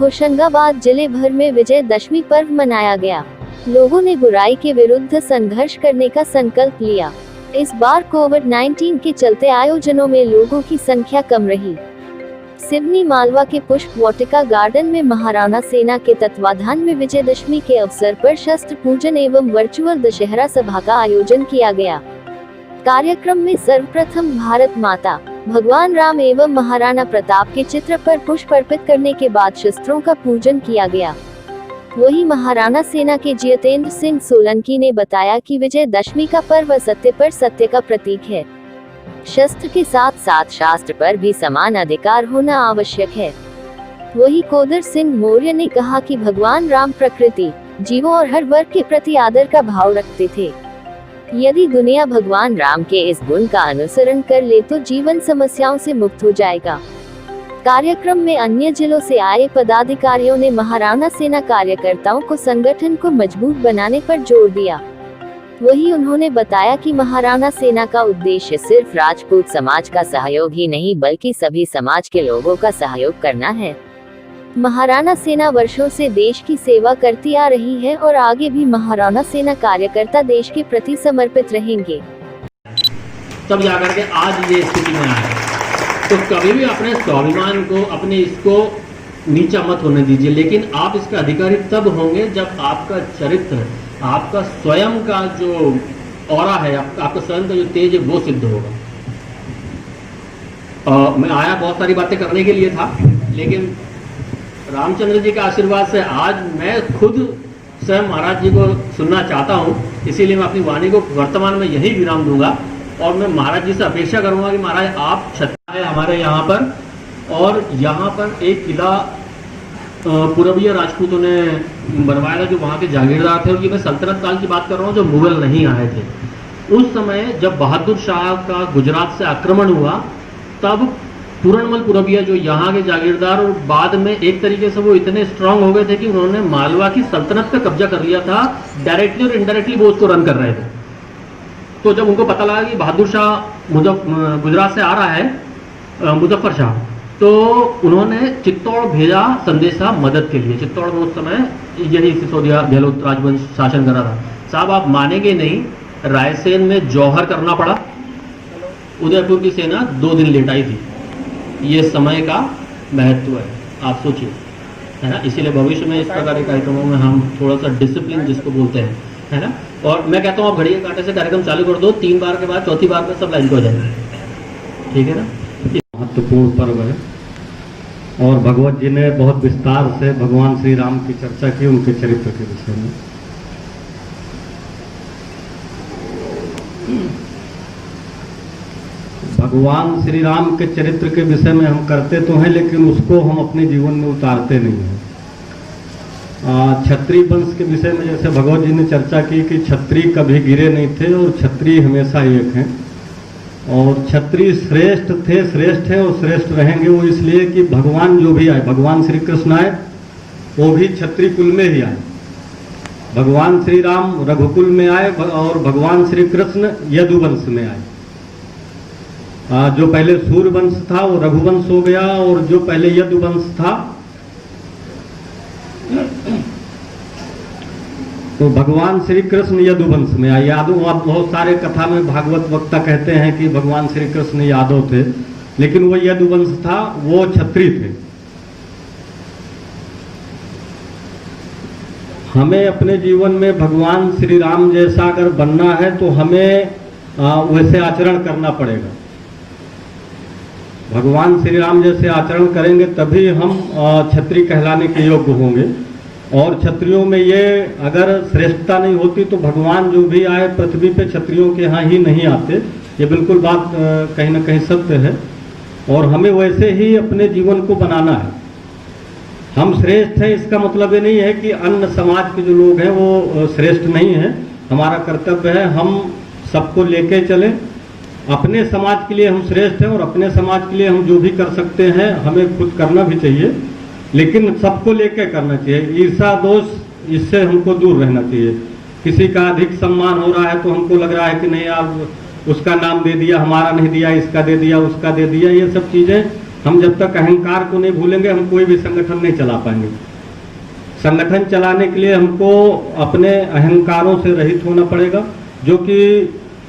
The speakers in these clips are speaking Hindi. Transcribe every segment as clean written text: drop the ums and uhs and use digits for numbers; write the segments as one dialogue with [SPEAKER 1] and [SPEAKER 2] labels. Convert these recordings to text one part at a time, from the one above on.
[SPEAKER 1] होशंगाबाद जिले भर में विजयदशमी पर्व मनाया गया। लोगों ने बुराई के विरुद्ध संघर्ष करने का संकल्प लिया। इस बार कोविड-19 के चलते आयोजनों में लोगों की संख्या कम रही। सिवनी मालवा के पुष्प वाटिका गार्डन में महाराणा सेना के तत्वाधान में विजयदशमी के अवसर पर शस्त्र पूजन एवं वर्चुअल दशहरा सभा का आयोजन किया गया। कार्यक्रम में सर्वप्रथम भारत माता, भगवान राम एवं महाराणा प्रताप के चित्र पर पुष्प अर्पित करने के बाद शस्त्रों का पूजन किया गया। वहीं महाराणा सेना के जितेंद्र सिंह सोलंकी ने बताया कि विजयदशमी का पर्व असत्य पर सत्य का प्रतीक है। शस्त्र के साथ साथ शास्त्र पर भी समान अधिकार होना आवश्यक है। वहीं कोदर सिंह मौर्य ने कहा कि भगवान राम प्रकृति, जीवों और हर वर्ग के प्रति आदर का भाव रखते थे। यदि दुनिया भगवान राम के इस गुण का अनुसरण कर ले तो जीवन समस्याओं से मुक्त हो जाएगा। कार्यक्रम में अन्य जिलों से आए पदाधिकारियों ने महाराणा सेना कार्यकर्ताओं को संगठन को मजबूत बनाने पर जोर दिया। वहीं उन्होंने बताया कि महाराणा सेना का उद्देश्य सिर्फ राजपूत समाज का सहयोग ही नहीं बल्कि सभी समाज के लोगों का सहयोग करना है। महाराणा सेना वर्षों से देश की सेवा करती आ रही है और आगे भी महाराणा सेना कार्यकर्ता देश के प्रति समर्पित रहेंगे।
[SPEAKER 2] तब जाकर के आज ये स्थिति में आए, तो कभी भी अपने स्वाभिमान को, अपने इसको नीचा मत होने दीजिए। लेकिन आप इसके अधिकारी तब होंगे जब आपका चरित्र, आपका स्वयं का जो ऑरा है, आपका स्वयं का जो तेज है वो सिद्ध होगा। मैं आया बहुत सारी बातें करने के लिए था, लेकिन रामचंद्र जी के आशीर्वाद से आज मैं खुद स्वयं महाराज जी को सुनना चाहता हूँ। इसीलिए मैं अपनी वाणी को वर्तमान में यही विराम दूंगा और मैं महाराज जी से अपेक्षा करूंगा कि महाराज आप छत्ता है हमारे यहाँ पर, और यहाँ पर एक किला पूर्वीय राजपूतों ने बनवाया था जो वहाँ के जागीरदार थे। और ये मैं सल्तनत काल की बात कर रहा हूँ, जो मुगल नहीं आए थे। उस समय जब बहादुर शाह का गुजरात से आक्रमण हुआ, तब पूरणमल पुरबिया जो यहाँ के जागीरदार, और बाद में एक तरीके से वो इतने स्ट्रांग हो गए थे कि उन्होंने मालवा की सल्तनत पे कब्जा कर लिया था। डायरेक्टली और इनडायरेक्टली वो उसको रन कर रहे थे। तो जब उनको पता लगा कि बहादुर शाह गुजरात से आ रहा है, मुजफ्फर शाह, तो उन्होंने चित्तौड़ भेजा संदेशा मदद के लिए। चित्तौड़ में उस समय यही सिसोदिया गहलोत राजवंश शासन कर रहा था। साहब आप मानेंगे नहीं, रायसेन में जौहर करना पड़ा। उदयपुर की सेना 2 दिन लेट आई थी। ये समय का महत्व है, आप सोचिए, है ना। इसीलिए भविष्य में इस प्रकार के कार्यक्रमों में हम थोड़ा सा डिसिप्लिन जिसको बोलते हैं, है ना। और मैं कहता हूँ आप घड़ी के कांटे से कार्यक्रम चालू कर दो, 3 बार के बाद चौथी बार में सब लाइन हो जाएंगे, ठीक है ना।
[SPEAKER 3] महत्वपूर्ण पर्व है और भगवत जी ने बहुत विस्तार से भगवान श्री राम की चर्चा की, उनके चरित्र के विषय में। भगवान श्री राम के चरित्र के विषय में हम करते तो हैं, लेकिन उसको हम अपने जीवन में उतारते नहीं हैं। क्षत्रिय वंश के विषय में जैसे भगवत जी ने चर्चा की कि क्षत्रिय कभी गिरे नहीं थे और क्षत्रिय हमेशा एक हैं, और क्षत्रिय श्रेष्ठ थे, श्रेष्ठ है और श्रेष्ठ रहेंगे। वो इसलिए कि भगवान जो भी आए, भगवान श्री कृष्ण आए, वो भी क्षत्रिय कुल में ही आए। भगवान श्री राम रघुकुल में आए और भगवान श्री कृष्ण यदुवंश में आए। जो पहले सूर्यवंश था वो रघुवंश हो गया, और जो पहले यदुवंश था तो भगवान श्री कृष्ण यदुवंश में आए। यादव, आप बहुत सारे कथा में भागवत वक्ता कहते हैं कि भगवान श्री कृष्ण यादव थे, लेकिन वो यदुवंश था, वो क्षत्रिय थे। हमें अपने जीवन में भगवान श्री राम जैसा अगर बनना है तो हमें वैसे आचरण करना पड़ेगा। भगवान श्री राम जैसे आचरण करेंगे तभी हम क्षत्रिय कहलाने के योग्य होंगे। और क्षत्रियों में ये अगर श्रेष्ठता नहीं होती तो भगवान जो भी आए पृथ्वी पे क्षत्रियों के यहाँ ही नहीं आते। ये बिल्कुल बात कहीं ना कहीं सत्य है, और हमें वैसे ही अपने जीवन को बनाना है। हम श्रेष्ठ हैं इसका मतलब ये नहीं है कि अन्य समाज के जो लोग हैं वो श्रेष्ठ नहीं हैं। हमारा कर्तव्य है हम सबको लेके चलें। अपने समाज के लिए हम श्रेष्ठ हैं और अपने समाज के लिए हम जो भी कर सकते हैं हमें खुद करना भी चाहिए, लेकिन सबको लेके करना चाहिए। ईर्षा दोष, इससे हमको दूर रहना चाहिए। किसी का अधिक सम्मान हो रहा है तो हमको लग रहा है कि नहीं, आप उसका नाम दे दिया, हमारा नहीं दिया, इसका दे दिया, उसका दे दिया, ये सब चीज़ें हम जब तक अहंकार को नहीं भूलेंगे हम कोई भी संगठन नहीं चला पाएंगे। संगठन चलाने के लिए हमको अपने अहंकारों से रहित होना पड़ेगा, जो कि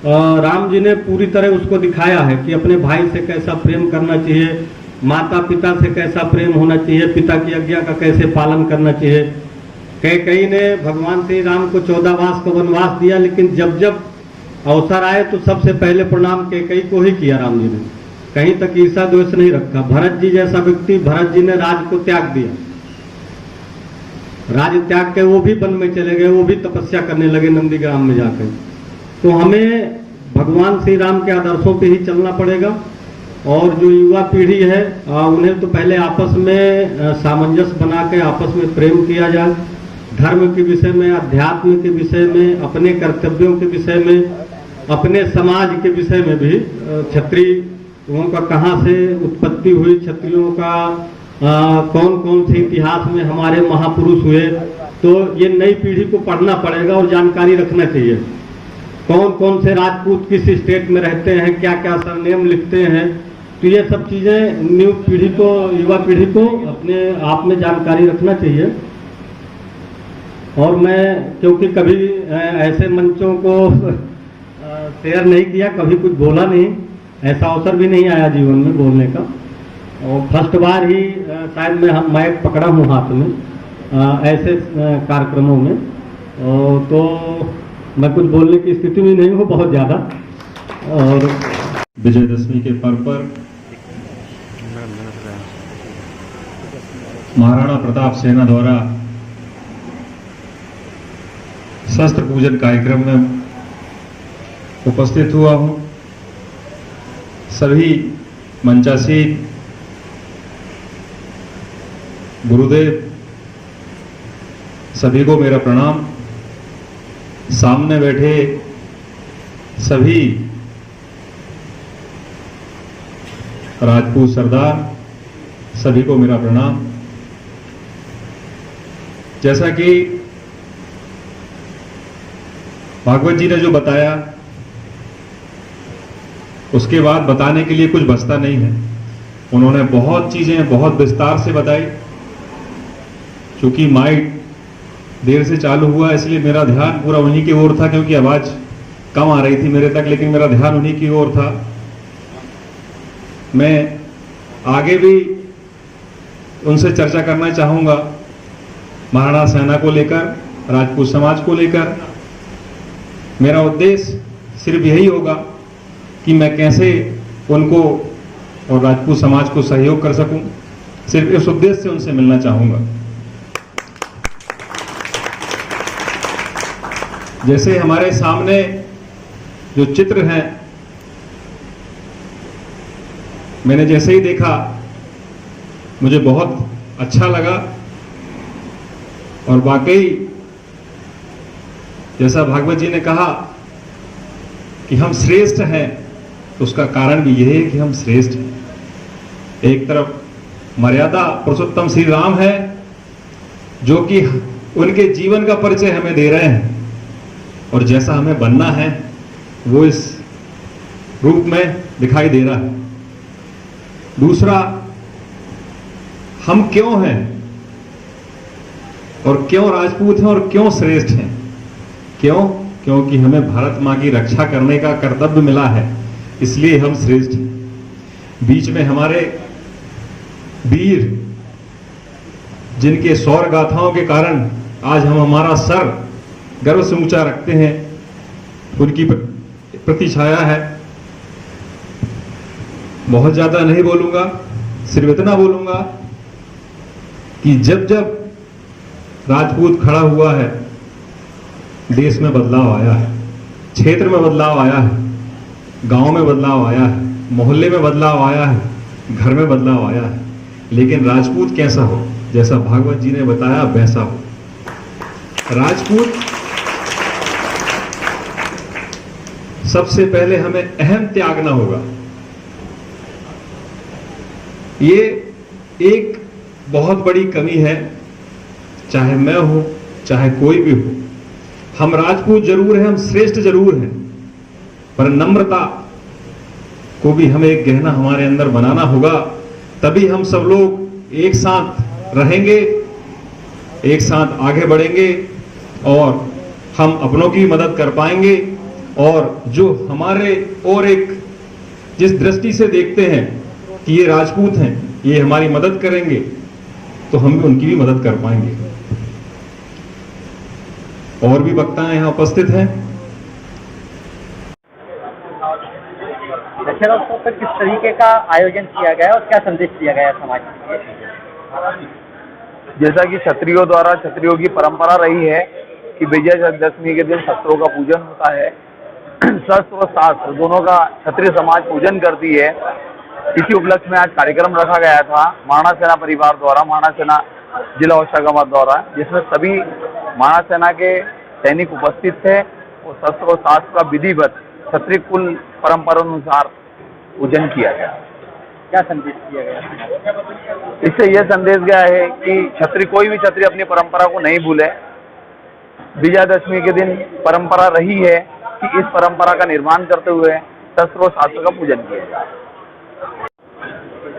[SPEAKER 3] राम जी ने पूरी तरह उसको दिखाया है कि अपने भाई से कैसा प्रेम करना चाहिए, माता पिता से कैसा प्रेम होना चाहिए, पिता की आज्ञा का कैसे पालन करना चाहिए। कैकेयी ने भगवान श्री राम को 14 वर्ष का वनवास दिया, लेकिन जब जब अवसर आए तो सबसे पहले प्रणाम कैकेयी को ही किया राम जी ने, कहीं तक ईर्षा द्वेष नहीं रखा। भरत जी जैसा व्यक्ति, भरत जी ने राज को त्याग दिया, राज त्याग के वो भी वन में चले गए, वो भी तपस्या करने लगे नंदीग्राम में जाकर। तो हमें भगवान श्री राम के आदर्शों पे ही चलना पड़ेगा। और जो युवा पीढ़ी है उन्हें तो पहले आपस में सामंजस्य बना के आपस में प्रेम किया जाए, धर्म के विषय में, अध्यात्म के विषय में, अपने कर्तव्यों के विषय में, अपने समाज के विषय में भी, क्षत्रियों का कहाँ से उत्पत्ति हुई, क्षत्रियों का कौन कौन से इतिहास में हमारे महापुरुष हुए, तो ये नई पीढ़ी को पढ़ना पड़ेगा और जानकारी रखना चाहिए। कौन कौन से राजपूत किस स्टेट में रहते हैं, क्या क्या सरनेम लिखते हैं, तो ये सब चीज़ें न्यू पीढ़ी को, युवा पीढ़ी को अपने आप में जानकारी रखना चाहिए। और मैं क्योंकि कभी ऐसे मंचों को शेयर नहीं किया, कभी कुछ बोला नहीं, ऐसा अवसर भी नहीं आया जीवन में बोलने का, और फर्स्ट बार ही शायद मैं माइक पकड़ा हूँ हाथ में ऐसे कार्यक्रमों में, तो मैं कुछ बोलने की स्थिति में नहीं हूँ बहुत ज़्यादा। और
[SPEAKER 4] विजयदशमी के पर्व पर महाराणा प्रताप सेना द्वारा शस्त्र पूजन कार्यक्रम में उपस्थित हुआ हूं। सभी मंचासीन गुरुदेव सभी को मेरा प्रणाम। सामने बैठे सभी राजपूत सरदार सभी को मेरा प्रणाम। जैसा कि भागवत जी ने जो बताया उसके बाद बताने के लिए कुछ बचता नहीं है। उन्होंने बहुत चीजें बहुत विस्तार से बताई। चूंकि माइक देर से चालू हुआ इसलिए मेरा ध्यान पूरा उन्हीं की ओर था, क्योंकि आवाज कम आ रही थी मेरे तक, लेकिन मेरा ध्यान उन्हीं की ओर था। मैं आगे भी उनसे चर्चा करना चाहूंगा, महाराणा सेना को लेकर, राजपूत समाज को लेकर। मेरा उद्देश्य सिर्फ यही होगा कि मैं कैसे उनको और राजपूत समाज को सहयोग कर सकूं, सिर्फ इस उद्देश्य से उनसे मिलना चाहूंगा। जैसे हमारे सामने जो चित्र हैं, मैंने जैसे ही देखा मुझे बहुत अच्छा लगा, और वाकई जैसा भागवत जी ने कहा कि हम श्रेष्ठ हैं, तो उसका कारण भी यह है कि हम श्रेष्ठ हैं। एक तरफ मर्यादा पुरुषोत्तम श्री राम है, जो कि उनके जीवन का परिचय हमें दे रहे हैं, और जैसा हमें बनना है वो इस रूप में दिखाई दे रहा है। दूसरा, हम क्यों हैं और क्यों राजपूत हैं और क्यों श्रेष्ठ हैं। क्यों? क्योंकि हमें भारत मां की रक्षा करने का कर्तव्य मिला है, इसलिए हम श्रेष्ठ हैं। बीच में हमारे वीर, जिनके शौर्य गाथाओं के कारण आज हम हमारा सर गर्व से ऊंचा रखते हैं, उनकी प्रतिछाया है। बहुत ज्यादा नहीं बोलूंगा, सिर्फ इतना बोलूंगा कि जब जब राजपूत खड़ा हुआ है, देश में बदलाव आया है, क्षेत्र में बदलाव आया है, गांव में बदलाव आया है, मोहल्ले में बदलाव आया है, घर में बदलाव आया है। लेकिन राजपूत कैसा हो, जैसा भागवत जी ने बताया वैसा हो। राजपूत सबसे पहले हमें अहम त्यागना होगा। ये एक बहुत बड़ी कमी है, चाहे मैं हूं चाहे कोई भी हो। हम राजपूत जरूर हैं, हम श्रेष्ठ जरूर हैं, पर नम्रता को भी हमें एक गहना हमारे अंदर बनाना होगा, तभी हम सब लोग एक साथ रहेंगे, एक साथ आगे बढ़ेंगे और हम अपनों की मदद कर पाएंगे। और जो हमारे और एक जिस दृष्टि से देखते हैं कि ये राजपूत हैं, ये हमारी मदद करेंगे, तो हम भी उनकी भी मदद कर पाएंगे। और भी वक्ता यहाँ उपस्थित हैं।
[SPEAKER 5] दशहरा पर किस तरीके का आयोजन किया गया और क्या संदेश दिया गया समाज के लिए?
[SPEAKER 6] जैसा कि क्षत्रियों द्वारा, क्षत्रियों की परंपरा रही है कि विजयदशमी के दिन शस्त्रों का पूजन होता है। शस्त्र और शास्त्र दोनों का क्षत्रिय समाज पूजन करती है। इसी उपलक्ष्य में आज कार्यक्रम रखा गया था महाराणा सेना परिवार द्वारा, महाराणा सेना जिला औषागाबाद द्वारा, जिसमें सभी महाराणा सेना के सैनिक उपस्थित थे और शस्त्र और शास्त्र का विधिवत क्षत्रिय कुल परंपरा अनुसार पूजन किया गया।
[SPEAKER 5] क्या संदेश दिया गया?
[SPEAKER 6] इससे यह संदेश गया है कि क्षत्रिय, कोई भी क्षत्रिय अपनी परंपरा को नहीं भूले। विजयादशमी के दिन परंपरा रही है कि इस परंपरा का निर्माण करते हुए शस्त्र और शास्त्र का पूजन किया जाए।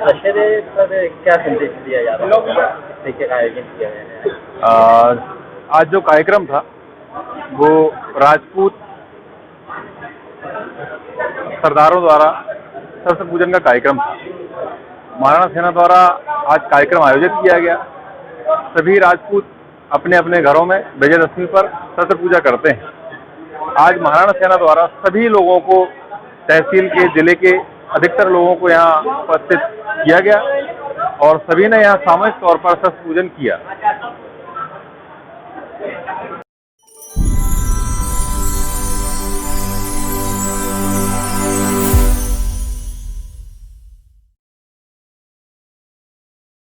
[SPEAKER 5] दशहरे पर क्या संदेश दिया जा रहा है? किस तरीके का आयोजन किया गया है?
[SPEAKER 6] आज जो कार्यक्रम था वो राजपूत सरदारों द्वारा शस्त्र पूजन का कार्यक्रम था। महाराणा सेना द्वारा आज कार्यक्रम आयोजित किया गया। सभी राजपूत अपने अपने घरों में विजयदशमी पर शस्त्र पूजा करते हैं। आज महाराणा सेना द्वारा सभी लोगों को, तहसील के, जिले के अधिकतर लोगों को यहाँ उपस्थित किया गया और सभी ने यहाँ सामूहिक तौर पर शस्त्र पूजन किया।